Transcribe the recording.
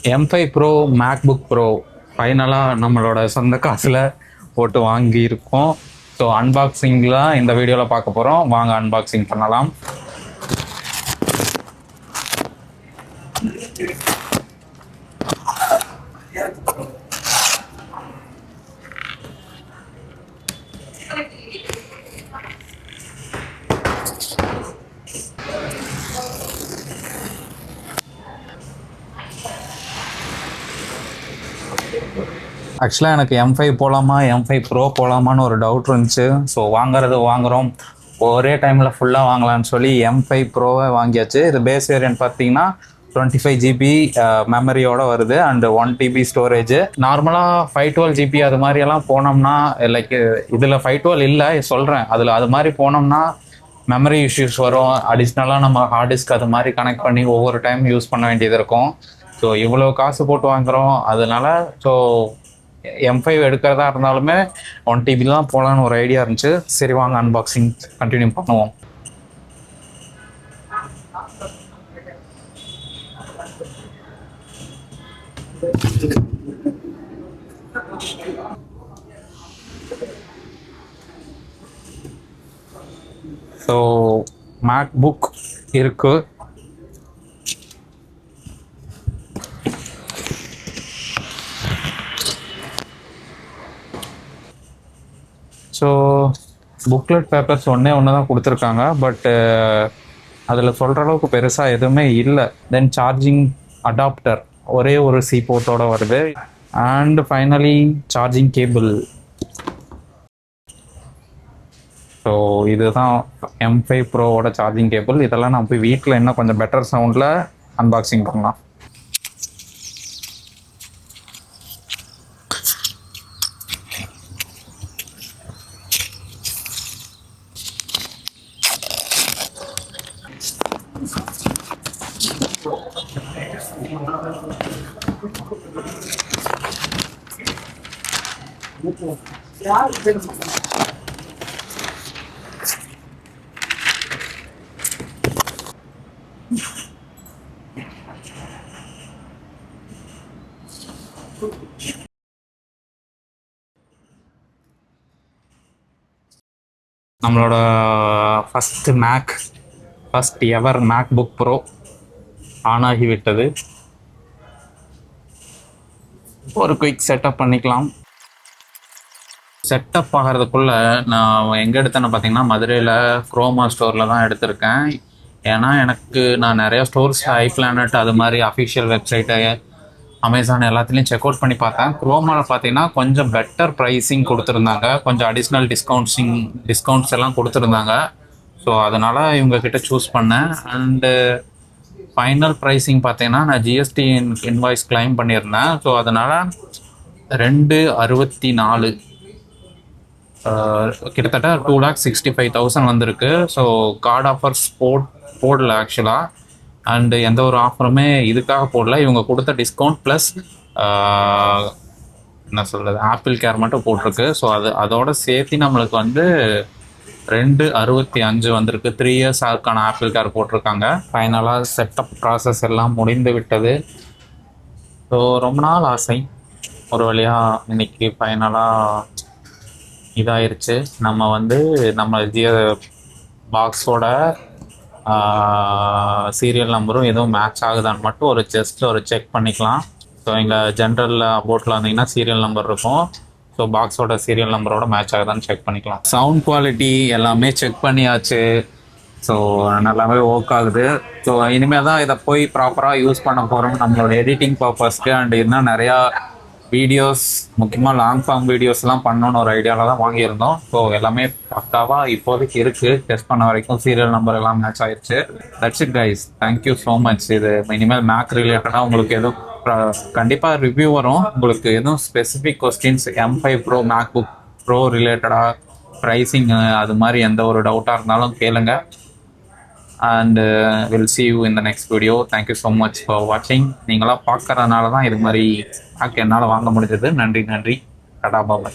M5 Pro MacBook Pro ஃபைனலாக நம்மளோட சொந்த காசில் போட்டு வாங்கியிருக்கோம். ஸோ அன்பாக்சிங்லாம் இந்த வீடியோவில் பார்க்க போகிறோம். வாங்க அன்பாக்சிங் பண்ணலாம். ஆக்சுவலாக எனக்கு M5 போகலாமா M5 Pro போகலாமான்னு ஒரு டவுட் இருந்துச்சு. ஸோ வாங்குகிறோம் ஒரே டைமில் ஃபுல்லாக வாங்கலான்னு சொல்லி M5 ப்ரோவை வாங்கியாச்சு. இது பேஸ் வேரியன்ட் பார்த்தீங்கன்னா 25 GB மெமரியோடு வருது அண்டு 1 TB ஸ்டோரேஜ். நார்மலாக 512 GB அது மாதிரியெல்லாம் போனோம்னா லைக் இதில் 512 இல்லை சொல்கிறேன், அதில் அது மாதிரி போனோம்னா மெமரி இஷ்யூஸ் வரும். அடிஷ்னலாக நம்ம ஹார்ட் டிஸ்க் அது மாதிரி கனெக்ட் பண்ணி ஒவ்வொரு டைம் யூஸ் பண்ண வேண்டியது இருக்கும். ஸோ இவ்வளோ காசு போட்டு வாங்குகிறோம். அதனால ஸோ M5 எடுக்கிறதா இருந்தாலுமே 1 TB தான் போகலான்னு ஒரு ஐடியா இருந்துச்சு. சரி வாங்க அன்பாக்சிங் கண்டினியூ பண்ணுவோம். ஸோ மேக்புக் இருக்கு. ஸோ புக்லெட் பேப்பர்ஸ் ஒன்று தான் கொடுத்துருக்காங்க. பட் அதில் சொல்கிற அளவுக்கு பெருசாக எதுவுமே இல்லை. தென் சார்ஜிங் அடாப்டர் ஒரே ஒரு சி போர்ட்டோட வருது. And finally charging cable. So இதுதான் M5 ப்ரோவோட சார்ஜிங் கேபிள். இதெல்லாம் நான் போய் வீட்டில் இன்னும் கொஞ்சம் பெட்டர் சவுண்டில் அன்பாக்சிங் பண்ணலாம். நம்மளோட first ever MacBook bro on ஆகிவிட்டது. ஒரு குயிக் செட்டப் பண்ணிக்கலாம். செட்டப் ஆகிறதுக்குள்ள நான் எங்கே எடுத்தேன்னு பார்த்தீங்கன்னா மதுரையில் குரோமா ஸ்டோரில் தான் எடுத்திருக்கேன். ஏன்னா நான் நிறையா ஸ்டோர்ஸ் iPlanet அது மாதிரி அஃபிஷியல் வெப்சைட்டை அமேசான் எல்லாத்துலேயும் செக் அவுட் பண்ணி பார்த்தேன். குரோமாவில் பார்த்தீங்கன்னா கொஞ்சம் பெட்டர் ப்ரைஸிங் கொடுத்துருந்தாங்க, கொஞ்சம் அடிஷ்னல் டிஸ்கவுண்ட்ஸ் எல்லாம் கொடுத்துருந்தாங்க. ஸோ அதனால் இவங்கக்கிட்ட சூஸ் பண்ணேன். அண்டு ஃபைனல் ப்ரைஸிங் பார்த்தீங்கன்னா நான் ஜிஎஸ்டி இன்வாய்ஸ் கிளைம் பண்ணியிருந்தேன். ஸோ அதனால் 264 கிட்டத்தட்ட 2,65,000 வந்திருக்கு. ஸோ கார்டு ஆஃபர்ஸ் போடல ஆக்சுவலாக. அண்டு எந்த ஒரு ஆஃபருமே இதுக்காக போடல. இவங்க கொடுத்த டிஸ்கவுண்ட் ப்ளஸ் என்ன சொல்கிறது ஆப்பிள் கேர் மட்டும் போட்டிருக்கு. ஸோ அதோட சேர்த்து நம்மளுக்கு வந்து 265 வந்திருக்கு. 3 years அதுக்கான ஆப்பிள் கேர் போட்டிருக்காங்க. ஃபைனலாக செட்டப் ப்ராசஸ் எல்லாம் முடிந்து விட்டது. ஸோ ரொம்ப நாள் ஆசை ஒரு வழியாக இன்னைக்கு ஃபைனலாக இதாயிருச்சு. நம்ம பாக்ஸோட சீரியல் நம்பரும் எதுவும் மேட்ச் ஆகுதான்னு மட்டும் ஒரு செக் பண்ணிக்கலாம். ஸோ இங்கே ஜென்ரலில் அபோட்டில் வந்தீங்கன்னா சீரியல் நம்பர் இருக்கும். ஸோ பாக்ஸோட சீரியல் நம்பரோட மேட்ச் ஆகுதான்னு செக் பண்ணிக்கலாம். சவுண்ட் குவாலிட்டி எல்லாமே செக் பண்ணியாச்சு. ஸோ நல்லாவே ஒர்க் ஆகுது. ஸோ இனிமேல் தான் இதை போய் ப்ராப்பராக யூஸ் பண்ண போகிறோம் நம்மளோட எடிட்டிங் பர்பஸ்க்கு. அண்ட் இன்னும் நிறையா வீடியோஸ், முக்கியமாக லாங் ஃபார்ம் வீடியோஸ்லாம் பண்ணணுன்னு ஒரு ஐடியாவில் தான் வாங்கியிருந்தோம். ஸோ எல்லாமே பக்காவாக இப்போதைக்கு இருக்குது. டெஸ்ட் பண்ண வரைக்கும் சீரியல் நம்பர் எல்லாம் மேட்ச் ஆயிடுச்சு. That's it guys, thank you so much. இது இனிமேல் மேக் ரிலேட்டடாக உங்களுக்கு எதுவும் கண்டிப்பாக ரிவ்யூ வரும். உங்களுக்கு எதுவும் specific questions M5 Pro MacBook Pro ரிலேட்டடாக ப்ரைஸிங் அது மாதிரி எந்த ஒரு டவுட்டாக இருந்தாலும் கேளுங்க. and we'll see you in the next video. Thank you so much for watching. நீங்களா பார்க்கறதுனால தான் இது மாதிரி என்னால் வாங்க முடிஞ்சது. நன்றி. டாடா பாய்.